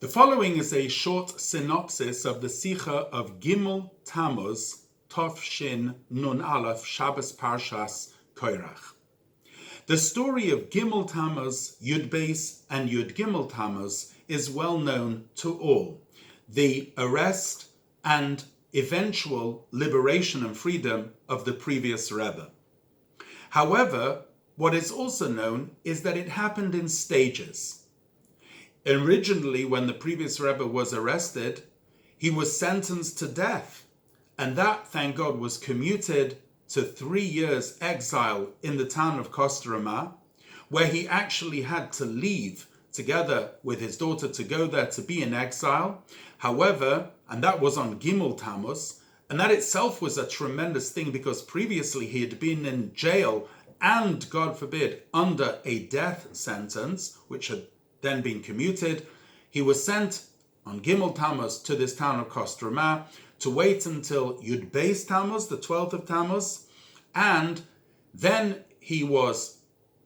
The following is a short synopsis of the Sicha of Gimmel Tamuz Tov Shin Nun Aleph Shabbos Parshas Korach. The story of Gimmel Tamuz, Yud Beis, and Yud Gimmel Tamuz is well known to all. The arrest and eventual liberation and freedom of the previous Rebbe. However, what is also known is that it happened in stages. Originally, when the previous Rebbe was arrested, he was sentenced to death, and that, thank God, was commuted to 3 years exile in the town of Kostroma, where he actually had to leave together with his daughter to go there to be in exile. However, and that was on Gimmel Tamuz, and that itself was a tremendous thing because previously he had been in jail and, God forbid, under a death sentence, which had then been commuted. He was sent on Gimmel Tamuz to this town of Kostroma to wait until Yud Beis Tamuz, the 12th of Tamuz, and then he was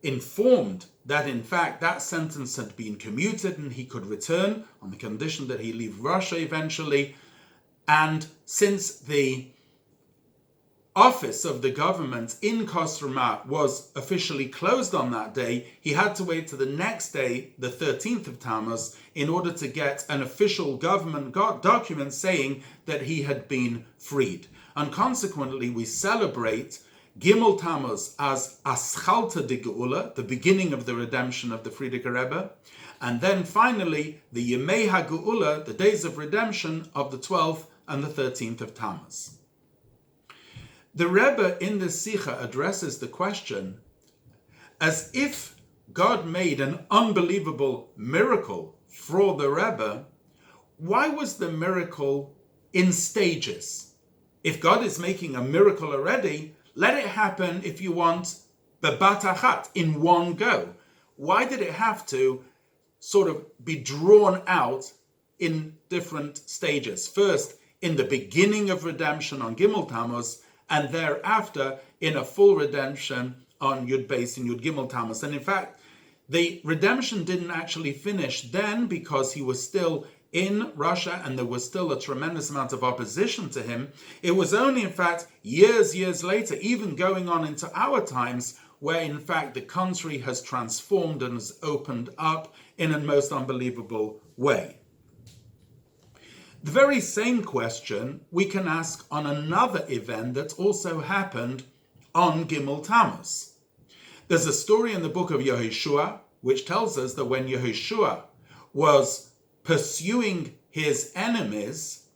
informed that in fact that sentence had been commuted and he could return on the condition that he leave Russia eventually. And since the office of the government in Kostroma was officially closed on that day, he had to wait to the next day, the 13th of Tamuz, in order to get an official government document saying that he had been freed. And consequently, we celebrate Gimmel Tamuz as Aschalta de Geula, the beginning of the redemption of the Frierdiker Rebbe, and then finally the Yemei HaGeula, the days of redemption of the 12th and the 13th of Tamuz. The Rebbe in this Sicha addresses the question as if God made an unbelievable miracle for the Rebbe, why was the miracle in stages? If God is making a miracle already, let it happen, if you want, bebat achat, in one go. Why did it have to sort of be drawn out in different stages? First, in the beginning of redemption on Gimmel Tamuz, and thereafter in a full redemption on Yud Beis and Yud Gimmel Tamuz. And in fact, the redemption didn't actually finish then because he was still in Russia and there was still a tremendous amount of opposition to him. It was only, in fact, years later, even going on into our times, where in fact the country has transformed and has opened up in a most unbelievable way. The very same question we can ask on another event that also happened on Gimmel Tamuz. There's a story in the book of Yehoshua which tells us that when Yehoshua was pursuing his enemies,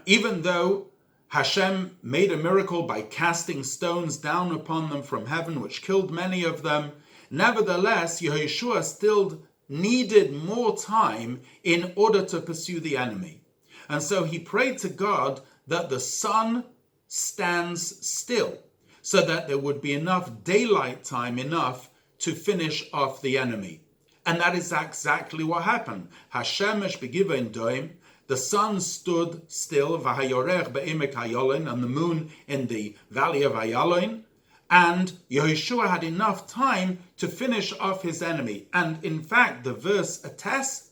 even though Hashem made a miracle by casting stones down upon them from heaven, which killed many of them, nevertheless, Yehoshua still needed more time in order to pursue the enemy. And so he prayed to God that the sun stands still, so that there would be enough daylight time, enough to finish off the enemy. And that is exactly what happened. Hashemesh begivein doim, the sun stood still, v'hayorech be'emek hayolin, and the moon in the valley of Ayalon, and Yehoshua had enough time to finish off his enemy. And in fact, the verse attests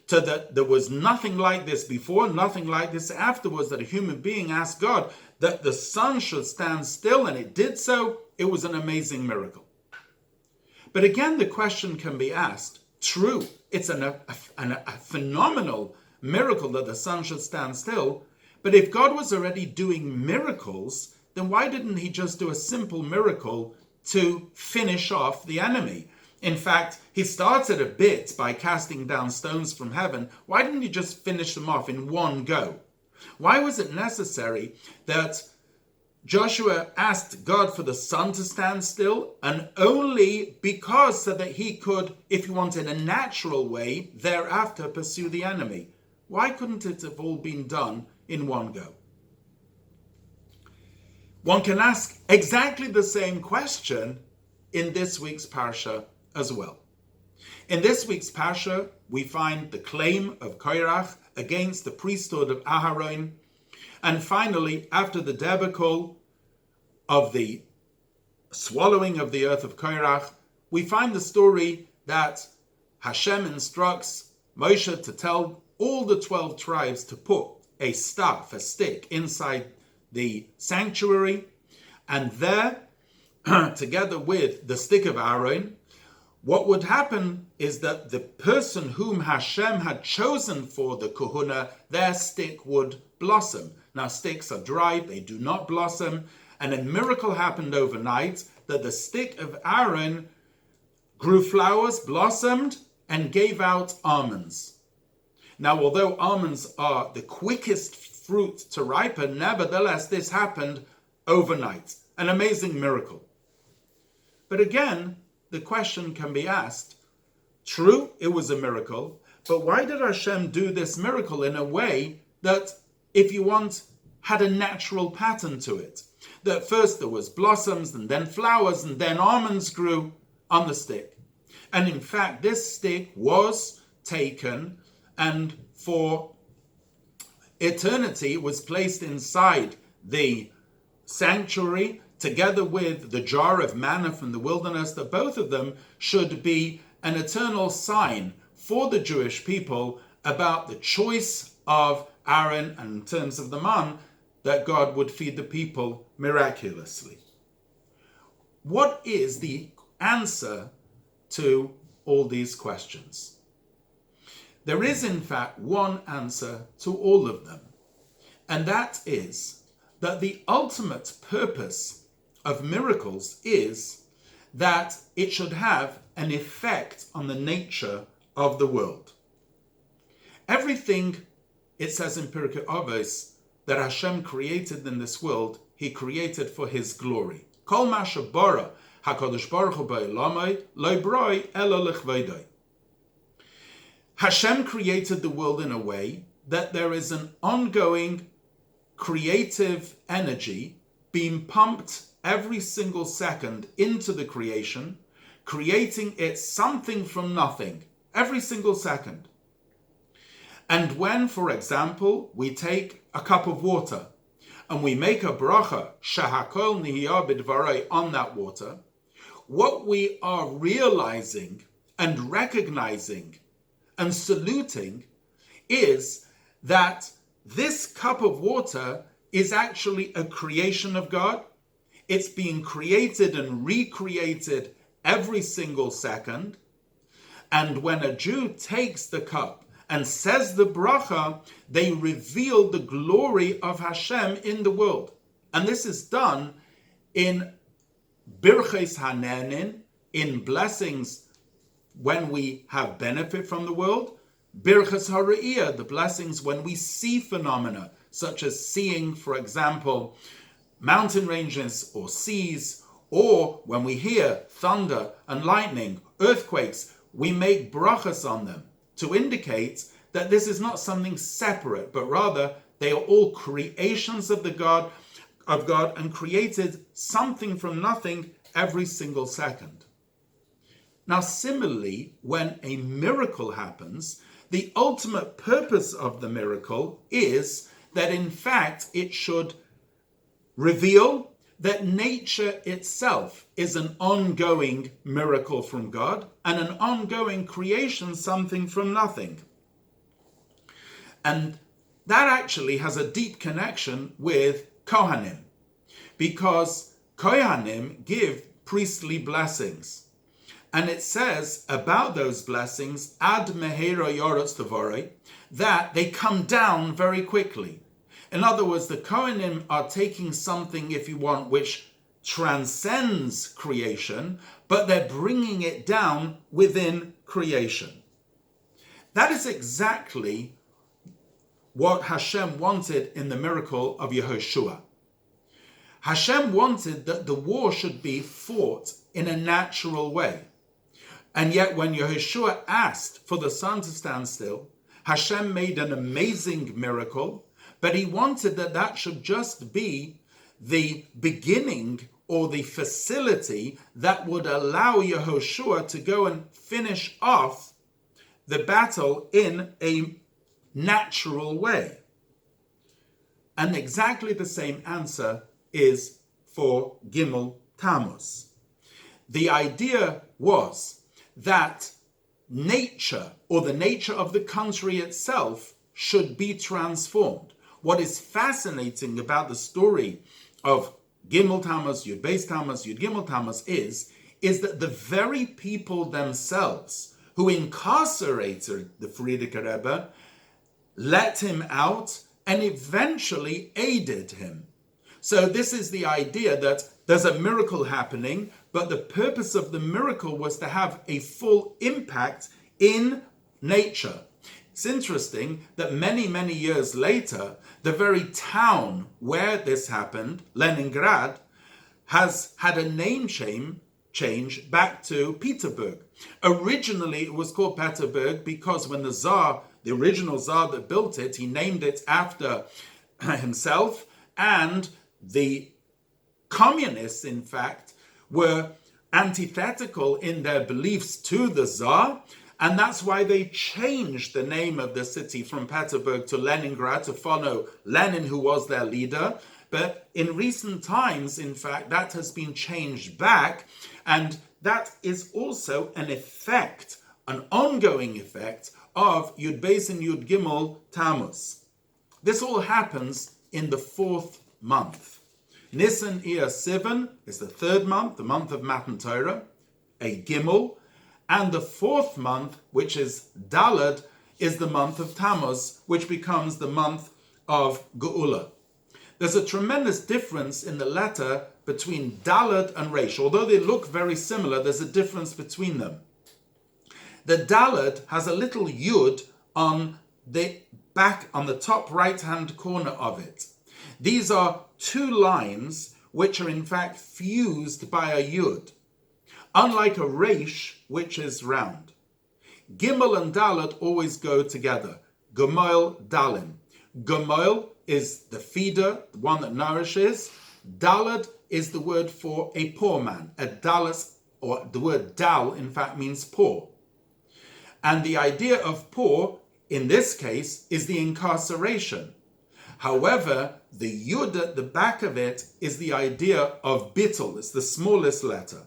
to that there was nothing like this before, nothing like this afterwards, that a human being asked God that the sun should stand still, and it did so. It was an amazing miracle. But again, the question can be asked, true, it's a phenomenal miracle that the sun should stand still, but if God was already doing miracles, then why didn't he just do a simple miracle to finish off the enemy? In fact, he started a bit by casting down stones from heaven. Why didn't he just finish them off in one go? Why was it necessary that Joshua asked God for the sun to stand still, and only because so that he could, if you want, in a natural way, thereafter pursue the enemy? Why couldn't it have all been done in one go? One can ask exactly the same question in this week's Parsha as well. In this week's Parsha, we find the claim of Korach against the priesthood of Aharon. And finally, after the debacle of the swallowing of the earth of Korach, we find the story that Hashem instructs Moshe to tell all the 12 tribes to put a staff, a stick, inside the sanctuary, and there, together with the stick of Aaron, what would happen is that the person whom Hashem had chosen for the kahuna, their stick would blossom. Now sticks are dry, they do not blossom, and a miracle happened overnight that the stick of Aaron grew flowers, blossomed, and gave out almonds. Now, although almonds are the quickest fruit to ripen, nevertheless, this happened overnight. An amazing miracle. But again, the question can be asked, true, it was a miracle, but why did Hashem do this miracle in a way that, if you want, had a natural pattern to it? That first there was blossoms, and then flowers, and then almonds grew on the stick. And in fact, this stick was taken and for eternity was placed inside the sanctuary together with the jar of manna from the wilderness, that both of them should be an eternal sign for the Jewish people about the choice of Aaron, and in terms of the man, that God would feed the people miraculously. What is the answer to all these questions? There is, in fact, one answer to all of them, and that is that the ultimate purpose of miracles is that it should have an effect on the nature of the world. Everything, it says in Pirkei Avos, that Hashem created in this world, he created for his glory. Kol ma shebara HaKadosh Baruch Hu ba'olamai lo broi elo lichvodoi. Hashem created the world in a way that there is an ongoing creative energy being pumped every single second into the creation, creating it something from nothing, every single second. And when, for example, we take a cup of water and we make a bracha, shehakol nihiyah b'dvarei, on that water, what we are realizing and recognizing and saluting is that this cup of water is actually a creation of God. It's being created and recreated every single second. And when a Jew takes the cup and says the bracha, they reveal the glory of Hashem in the world. And this is done in birches hanenin, in blessings when we have benefit from the world, birches hara'iyah, the blessings when we see phenomena, such as seeing, for example, mountain ranges or seas, or when we hear thunder and lightning, earthquakes, we make brachas on them to indicate that this is not something separate, but rather they are all creations of God and created something from nothing every single second. Now, similarly, when a miracle happens, the ultimate purpose of the miracle is that, in fact, it should reveal that nature itself is an ongoing miracle from God and an ongoing creation, something from nothing. And that actually has a deep connection with Kohanim, because Kohanim give priestly blessings. And it says about those blessings, ad mehera yoretz tavore, that they come down very quickly. In other words, the Kohanim are taking something, if you want, which transcends creation, but they're bringing it down within creation. That is exactly what Hashem wanted in the miracle of Yehoshua. Hashem wanted that the war should be fought in a natural way. And yet when Yehoshua asked for the sun to stand still, Hashem made an amazing miracle, but he wanted that should just be the beginning or the facility that would allow Yehoshua to go and finish off the battle in a natural way. And exactly the same answer is for Gimmel Tamuz. The idea was that nature or the nature of the country itself should be transformed. What is fascinating about the story of Gimmel Tamuz, Yud Beis Tamuz, Yud Gimmel Tamuz is that the very people themselves who incarcerated the Frierdiker Rebbe let him out and eventually aided him. So this is the idea that there's a miracle happening, but the purpose of the miracle was to have a full impact in nature. It's interesting that many, many years later, the very town where this happened, Leningrad, has had a name change back to Peterburg. Originally, it was called Peterburg because when the Tsar, the original Tsar that built it, he named it after himself, and the communists, in fact, were antithetical in their beliefs to the Tsar, and that's why they changed the name of the city from Peterburg to Leningrad to follow Lenin, who was their leader. But in recent times, in fact, that has been changed back, and that is also an effect, an ongoing effect of Yud Beis and Yud Gimel Tamuz. This all happens in the 4th month. Nisan Iyar Sivan is the 3rd month, the month of Matan Torah, a Gimel, and the 4th month, which is Dalad, is the month of Tammuz, which becomes the month of Geula. There's a tremendous difference in the letter between Dalad and Resh. Although they look very similar, there's a difference between them. The Dalad has a little Yud on the back, on the top right-hand corner of it. These are two lines which are in fact fused by a Yud, unlike a Resh, which is round. Gimel and Dalad always go together. Gemoil, Dalim. Gemoil is the feeder, the one that nourishes. Dalad is the word for a poor man. A dalas, or the word dal, in fact, means poor. And the idea of poor, in this case, is the incarceration. However, the yud at the back of it is the idea of bittul. It's the smallest letter.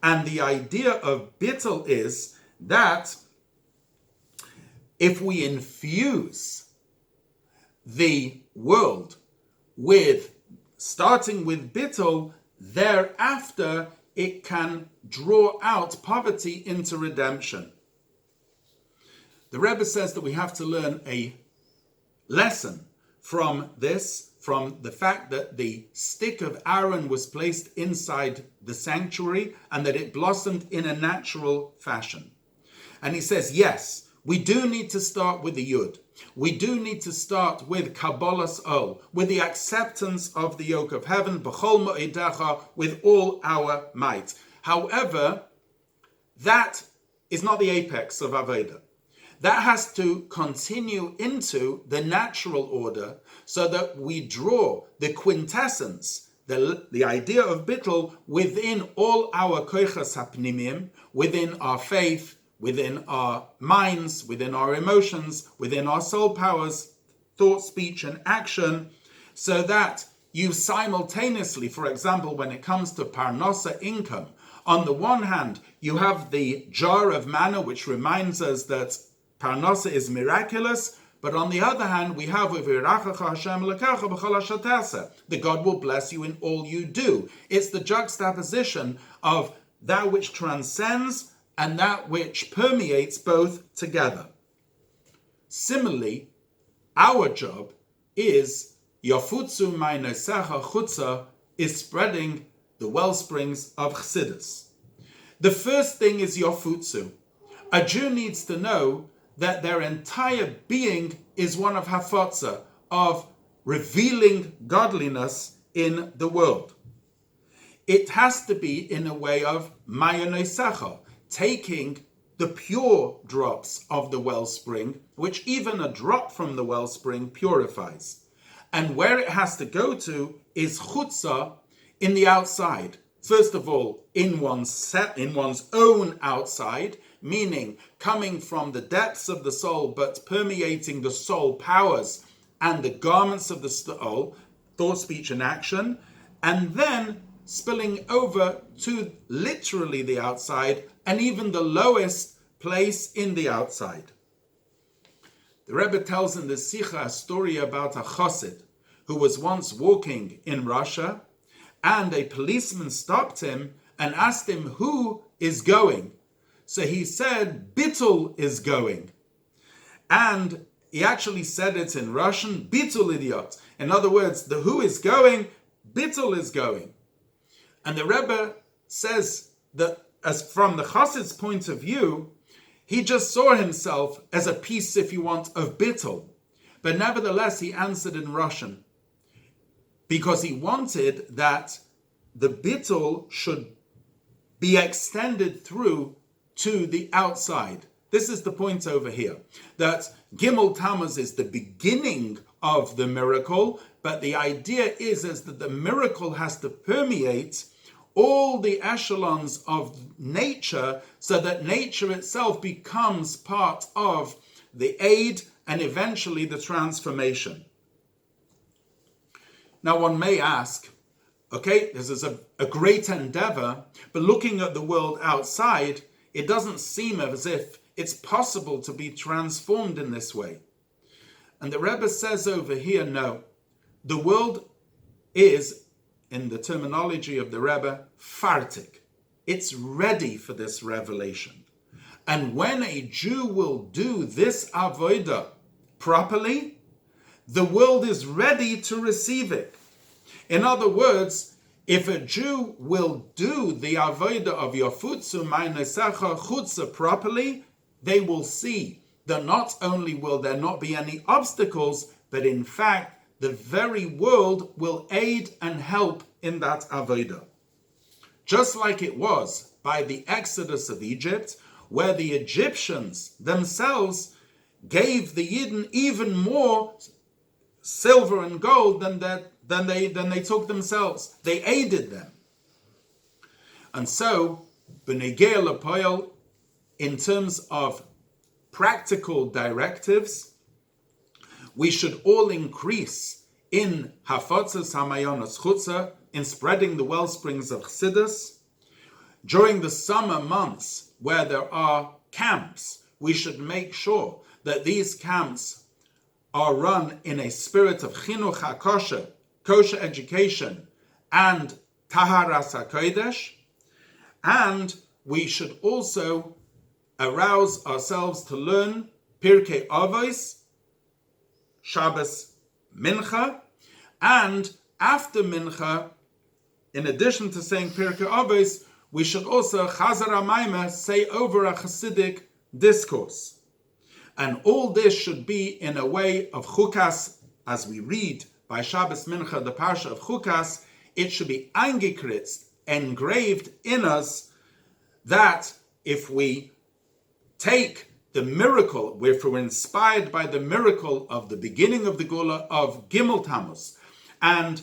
And the idea of bittul is that if we infuse the world with, starting with bittul, thereafter it can draw out poverty into redemption. The Rebbe says that we have to learn a lesson from this, from the fact that the stick of Aaron was placed inside the sanctuary and that it blossomed in a natural fashion. And he says, yes, we do need to start with the Yud. We do need to start with Kabbalas Ol, with the acceptance of the yoke of heaven, B'chol Mo'edecha, with all our might. However, that is not the apex of Avodah. That has to continue into the natural order so that we draw the quintessence, the idea of bittul within all our koichas hapnimim, within our faith, within our minds, within our emotions, within our soul powers, thought, speech, and action, so that you simultaneously, for example, when it comes to parnasa, income, on the one hand, you have the jar of manna, which reminds us that parnasa is miraculous, but on the other hand, we have that God will bless you in all you do. It's the juxtaposition of that which transcends and that which permeates both together. Similarly, our job is Yafutzu Ma'nesecha Chutza, is spreading the well springs of Chassidus. The first thing is Yafutzu. A Jew needs to know that their entire being is one of Hafotza, of revealing godliness in the world. It has to be in a way of Ma'nesecha, taking the pure drops of the wellspring, which even a drop from the wellspring purifies. And where it has to go to is chutza, in the outside. First of all, in one's own outside, meaning coming from the depths of the soul, but permeating the soul powers and the garments of the soul, thought, speech, and action, and then spilling over to literally the outside and even the lowest place in the outside. The Rebbe tells in the Sicha a story about a chassid who was once walking in Russia, and a policeman stopped him and asked him who is going. So he said, Bittul is going. And he actually said it in Russian, Bittul idiot. In other words, the who is going, Bittul is going. And the Rebbe says that as from the chassid's point of view, he just saw himself as a piece, if you want, of Bittul. But nevertheless, he answered in Russian because he wanted that the Bittul should be extended through to the outside. This is the point over here, that Gimmel Tamuz is the beginning of the miracle, but the idea is that the miracle has to permeate all the echelons of nature so that nature itself becomes part of the aid and eventually the transformation. Now one may ask, okay, this is a great endeavor, but looking at the world outside, it doesn't seem as if it's possible to be transformed in this way. And the Rebbe says over here, no, the world is, in the terminology of the Rebbe, fartik. It's ready for this revelation. And when a Jew will do this avodah properly, the world is ready to receive it. In other words, if a Jew will do the avodah of Yafutzu Ma'nesecha Chutza properly, they will see that not only will there not be any obstacles, but in fact, the very world will aid and help in that avodah. Just like it was by the Exodus of Egypt, where the Egyptians themselves gave the Yidden even more silver and gold than they took themselves. They aided them. And so, B'negei L'Poel, in terms of practical directives, we should all increase in Hafotzas Hamayonos Chutza, in spreading the well springs of Chassidus. During the summer months where there are camps, we should make sure that these camps are run in a spirit of Chinuch HaKosher, kosher education, and Taharas HaKodesh. And we should also arouse ourselves to learn Pirkei Avos, Shabbos Mincha, and after Mincha, in addition to saying Pirkei Avos, we should also Chazar HaMaimah say over a Hasidic discourse. And all this should be in a way of Chukas, as we read by Shabbos Mincha, the Parsha of Chukas, it should be eingekritzt, engraved in us, that if we take the miracle, if we're inspired by the miracle of the beginning of the Gula of Gimmel Tamuz, and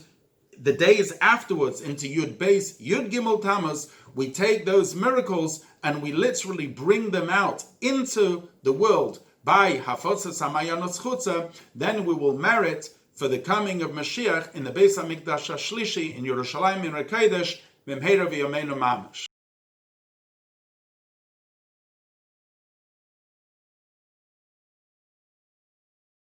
the days afterwards into Yud Beis, Yud Gimmel Tamuz, we take those miracles and we literally bring them out into the world by Hafotzas Hamayonos Chutza, then we will merit for the coming of Mashiach in the Beis HaMikdash HaShlishi in Yerushalayim in Rekodesh, Mimheira v'Yomeinu Mamash.